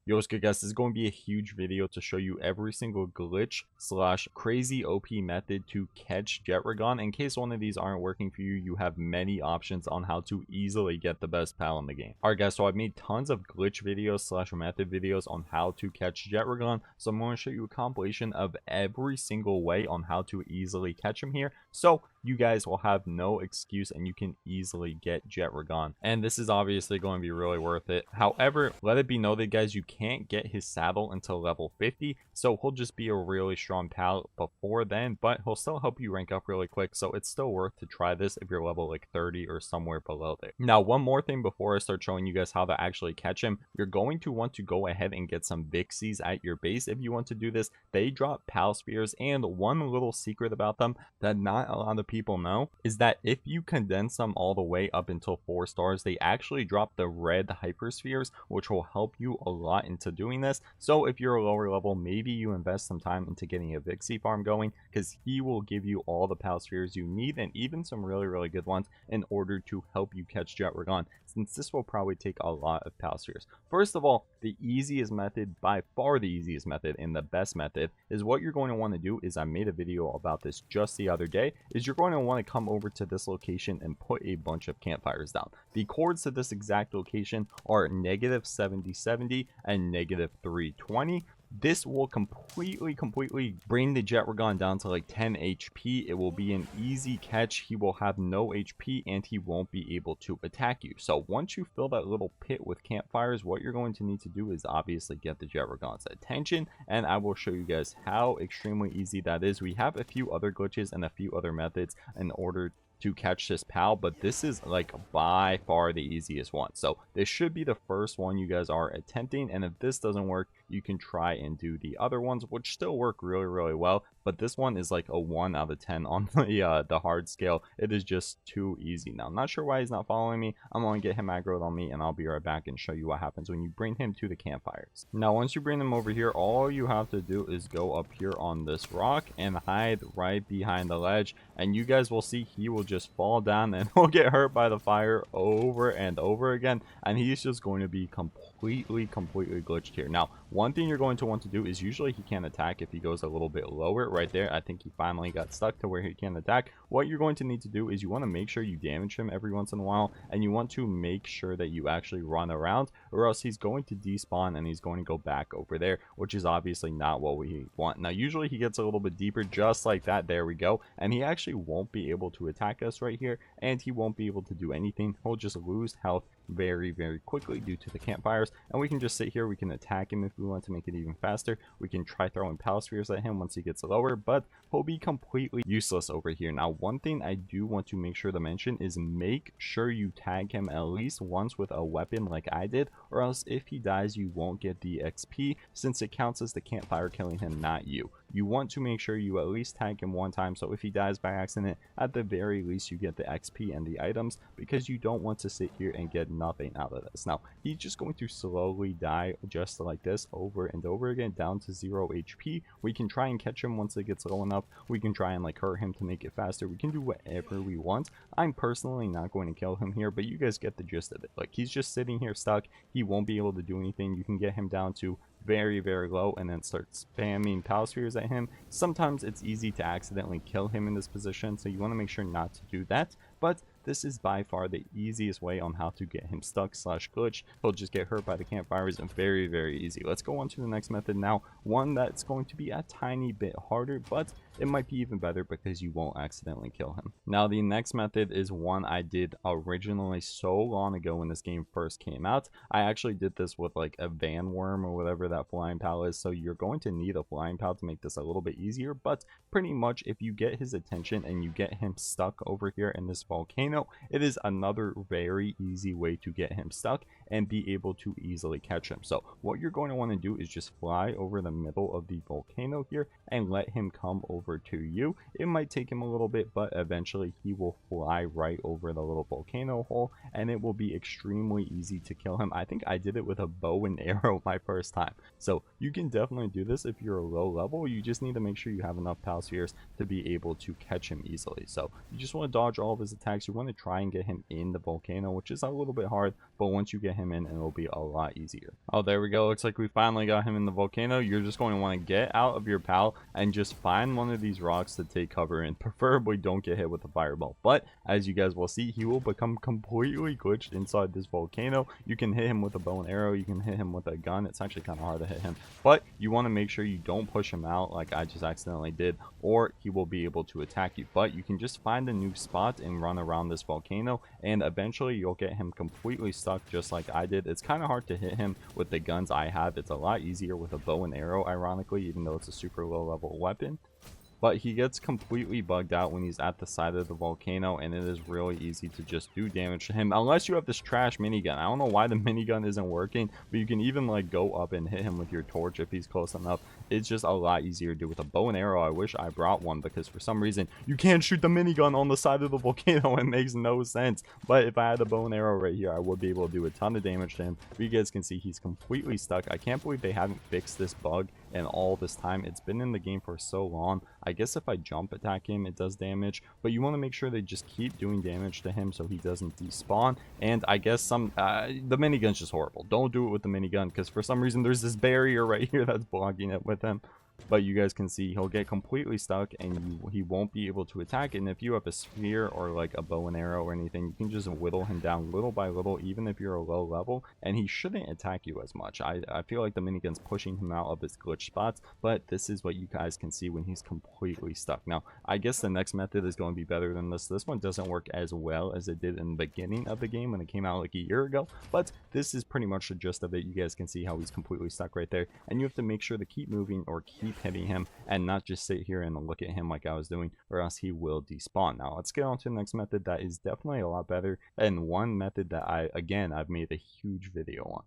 Yo, what's good, guys? This is going to be a huge video to show you every single glitch slash crazy OP method to catch Jetragon. In case one of these aren't working for you, you have many options on how to easily get the best pal in the game. Alright guys, so I've made tons of glitch videos slash method videos on how to catch Jetragon. So I'm going to show you a compilation of every single way on how to easily catch him here. So you guys will have no excuse and you can easily get Jetragon. And this is obviously going to be really worth it. However, let it be noted, guys, you can't get his saddle until level 50, so he'll just be a really strong pal before then, but he'll still help you rank up really quick, so it's still worth to try this if you're level like 30 or somewhere below there. Now, one more thing before I start showing you guys how to actually catch him, you're going to want to go ahead and get some Vixies at your base. If you want to do this, they drop pal spheres, and one little secret about them that not a lot of people know is that if you condense them all the way up until 4 stars, they actually drop the red hyperspheres, which will help you a lot into doing this. So if you're a lower level, maybe you invest some time into getting a Vixie farm going, because he will give you all the pal spheres you need and even some really good ones in order to help you catch Jetragon, since this will probably take a lot of pal spheres. First of all, the easiest method, by far the easiest method and the best method, is what you're going to want to do is, I made a video about this just the other day, is you're going to want to come over to this location and put a bunch of campfires down. The coords to this exact location are -7070 and -320. This will completely bring the Jetragon down to like 10 HP. It will be an easy catch. He will have no HP and he won't be able to attack you. So once you fill that little pit with campfires, what you're going to need to do is obviously get the Jetragon's attention, and I will show you guys how extremely easy that is. We have a few other glitches and a few other methods in order to catch this pal, but this is like by far the easiest one. So this should be the first one you guys are attempting, and if this doesn't work, you can try and do the other ones, which still work really well, but this one is like a 1 out of 10 on the hard scale. It is just too easy. Now, I'm not sure why he's not following me. I'm going to get him aggroed on me, and I'll be right back and show you what happens when you bring him to the campfires. Now, once you bring him over here, all you have to do is go up here on this rock and hide right behind the ledge, and you guys will see he will just fall down and will get hurt by the fire over and over again, and he's just going to be completely glitched here. Now, one thing you're going to want to do is, usually he can't attack if he goes a little bit lower. Right there, I think he finally got stuck to where he can't attack. What you're going to need to do is you want to make sure you damage him every once in a while, and you want to make sure that you actually run around, or else he's going to despawn and he's going to go back over there, which is obviously not what we want. Now, usually he gets a little bit deeper, just like that. There we go, and he actually won't be able to attack us right here, and he won't be able to do anything. He'll just lose health very quickly due to the campfires, and we can just sit here. We can attack him if we want to make it even faster. We can try throwing pal spheres at him once he gets lower, but he'll be completely useless over here. Now, one thing I do want to make sure to mention is make sure you tag him at least once with a weapon like I did, or else if he dies, you won't get the XP, since it counts as the campfire killing him, not you. You want to make sure you at least tag him one time, so if he dies by accident, at the very least you get the XP and the items, because you don't want to sit here and get nothing out of this. Now, he's just going to slowly die just like this over and over again, down to 0 HP. We can try and catch him once it gets low enough. We can try and like hurt him to make it faster. We can do whatever we want. I'm personally not going to kill him here, but you guys get the gist of it. Like, he's just sitting here stuck. He won't be able to do anything. You can get him down to very low and then start spamming pal spheres at him. Sometimes it's easy to accidentally kill him in this position, so you want to make sure not to do that, but this is by far the easiest way on how to get him stuck slash glitch. He'll just get hurt by the campfires, and very easy. Let's go on to the next method now, one that's going to be a tiny bit harder, but it might be even better because you won't accidentally kill him. Now, the next method is one I did originally so long ago when this game first came out. I actually did this with like a van worm or whatever that flying pal is, so you're going to need a flying pal to make this a little bit easier, but pretty much if you get his attention and you get him stuck over here in this volcano, it is another very easy way to get him stuck and be able to easily catch him. So what you're going to want to do is just fly over the middle of the volcano here and let him come over to you. It might take him a little bit, but eventually he will fly right over the little volcano hole, and it will be extremely easy to kill him. I think I did it with a bow and arrow my first time. So you can definitely do this if you're a low level. You just need to make sure you have enough pal spheres to be able to catch him easily. So you just want to dodge all of his attacks. You want to try and get him in the volcano, which is a little bit hard, but once you get him in and it'll be a lot easier. Oh, there we go. Looks like we finally got him in the volcano. You're just going to want to get out of your pal and just find one of these rocks to take cover in. Preferably don't get hit with a fireball, but as you guys will see, he will become completely glitched inside this volcano. You can hit him with a bow and arrow, you can hit him with a gun. It's actually kind of hard to hit him, but you want to make sure you don't push him out like I just accidentally did, or he will be able to attack you. But you can just find a new spot and run around this volcano, and eventually you'll get him completely stuck just like I did. It's kind of hard to hit him with the guns I have. It's a lot easier with a bow and arrow, ironically, even though it's a super low level weapon. But he gets completely bugged out when he's at the side of the volcano, and it is really easy to just do damage to him unless you have this trash minigun. I don't know why the minigun isn't working, but you can even like go up and hit him with your torch if he's close enough. It's just a lot easier to do with a bow and arrow. I wish I brought one, because for some reason you can't shoot the minigun on the side of the volcano. It makes no sense. But if I had a bow and arrow right here, I would be able to do a ton of damage to him. But you guys can see he's completely stuck. I can't believe they haven't fixed this bug in all this time. It's been in the game for so long. I guess if I jump attack him, it does damage, but you want to make sure they just keep doing damage to him so he doesn't despawn. And I guess the minigun's just horrible. Don't do it with the minigun, because for some reason there's this barrier right here that's blocking it with him. But you guys can see he'll get completely stuck, and he won't be able to attack. And if you have a sphere or like a bow and arrow or anything, you can just whittle him down little by little, even if you're a low level, and he shouldn't attack you as much. I feel like the minigun's pushing him out of his glitch spots, but this is what you guys can see when he's completely stuck. Now, I guess the next method is going to be better than this. This one doesn't work as well as it did in the beginning of the game when it came out like a year ago, but this is pretty much the gist of it. You guys can see how he's completely stuck right there, and you have to make sure to keep moving or keep hitting him and not just sit here and look at him like I was doing, or else he will despawn. Now let's get on to the next method that is definitely a lot better, and one method that I've made a huge video on.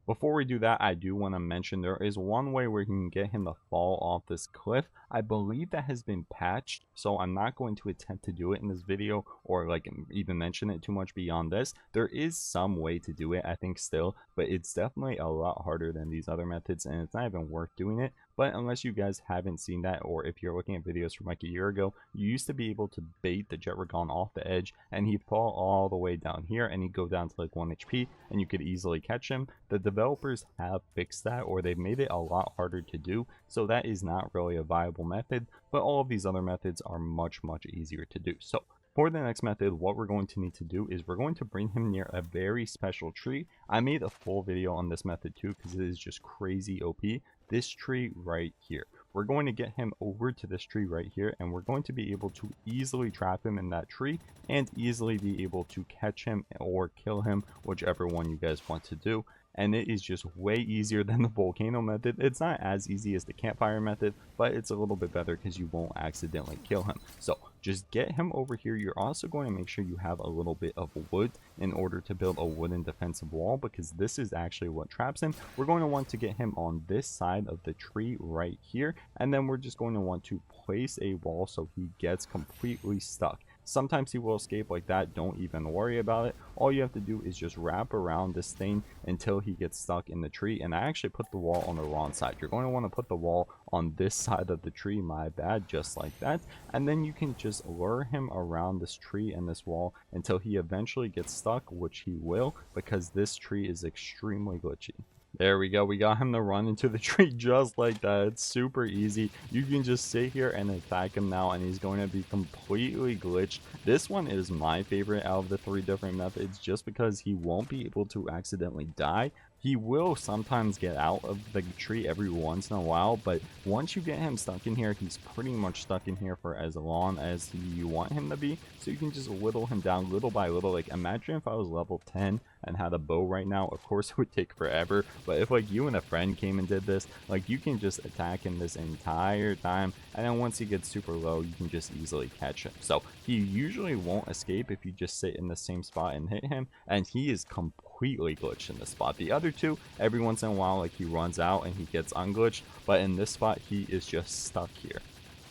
Before we do that, I do want to mention there is one way where you can get him to fall off this cliff. I believe that has been patched, so I'm not going to attempt to do it in this video or like even mention it too much beyond this. There is some way to do it, I think, still, but it's definitely a lot harder than these other methods, and it's not even worth doing it. But unless you guys haven't seen that, or if you're looking at videos from like a year ago, you used to be able to bait the Jetragon off the edge and he'd fall all the way down here and he'd go down to like 1 HP and you could easily catch him. The developers have fixed that, or they've made it a lot harder to do, so that is not really a viable method, but all of these other methods are much easier to do. So for the next method, what we're going to need to do is we're going to bring him near a very special tree. I made a full video on this method too, because it is just crazy OP. This tree right here. We're going to get him over to this tree right here, and we're going to be able to easily trap him in that tree and easily be able to catch him or kill him, whichever one you guys want to do. And it is just way easier than the volcano method. It's not as easy as the campfire method, but it's a little bit better because you won't accidentally kill him. So just get him over here. You're also going to make sure you have a little bit of wood in order to build a wooden defensive wall, because this is actually what traps him. We're going to want to get him on this side of the tree right here, and then we're just going to want to place a wall so he gets completely stuck. Sometimes he will escape like that. Don't even worry about it. All you have to do is just wrap around this thing until he gets stuck in the tree. And I actually put the wall on the wrong side. You're going to want to put the wall on this side of the tree, my bad, just like that. And then you can just lure him around this tree and this wall until he eventually gets stuck, which he will, because this tree is extremely glitchy. There we go. We got him to run into the tree just like that. It's super easy. You can just sit here and attack him now, and he's going to be completely glitched. This one is my favorite out of the 3 different methods, just because he won't be able to accidentally die. He will sometimes get out of the tree every once in a while, but once you get him stuck in here, he's pretty much stuck in here for as long as you want him to be. So you can just whittle him down little by little. Like, imagine if I was level 10 and had a bow right now. Of course it would take forever, but if like you and a friend came and did this, like, you can just attack him this entire time, and then once he gets super low, you can just easily catch him. So he usually won't escape if you just sit in the same spot and hit him, and he is completely glitched in this spot. The other two, every once in a while, like, he runs out and he gets unglitched, but in this spot he is just stuck here.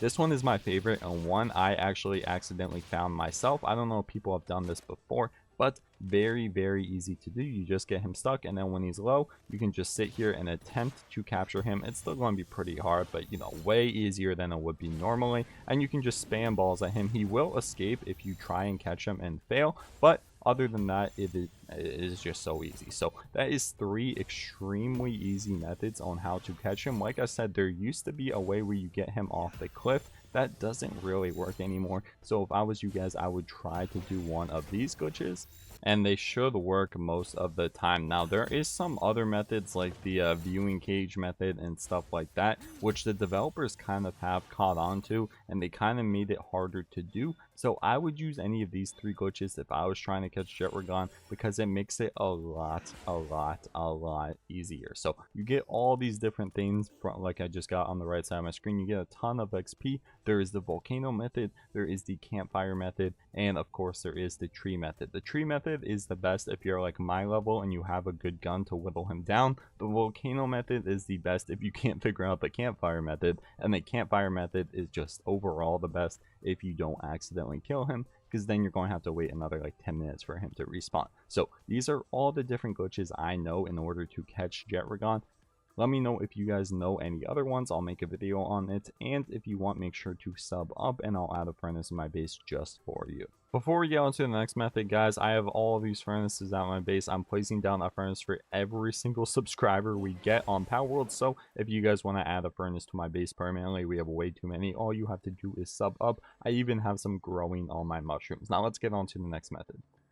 This one is my favorite, and one I actually accidentally found myself. I don't know if people have done this before, but very easy to do. You just get him stuck, and then when he's low, you can just sit here and attempt to capture him. It's still going to be pretty hard, but you know, way easier than it would be normally. And you can just spam balls at him. He will escape if you try and catch him and fail, but other than that, it is just so easy. So that is 3 extremely easy methods on how to catch him. Like I said, there used to be a way where you get him off the cliff. That doesn't really work anymore. So if I was you guys, I would try to do one of these glitches, and they should work most of the time. Now there is some other methods like the viewing cage method and stuff like that, which the developers kind of have caught on to, and they kind of made it harder to do. So I would use any of these 3 glitches if I was trying to catch Jetragon, because it makes it a lot easier. So you get all these different things from, like I just got on the right side of my screen, you get a ton of XP. There is the volcano method, there is the campfire method, and of course there is the tree method. The tree method is the best if you're like my level and you have a good gun to whittle him down. The volcano method is the best if you can't figure out the campfire method, and the campfire method is just overall the best if you don't accidentally kill him, because then you're going to have to wait another like 10 minutes for him to respawn. So these are all the different glitches I know in order to catch Jetragon. Let me know if you guys know any other ones. I'll make a video on it, and if you want, make sure to sub up and I'll add a furnace in my base just for you. Before we get on to the next method, guys, I have all of these furnaces at my base. I'm placing down a furnace for every single subscriber we get on Palworld. So if you guys want to add a furnace to my base permanently, we have way too many. All you have to do is sub up. I even have some growing on my mushrooms. Now let's get on to the next method.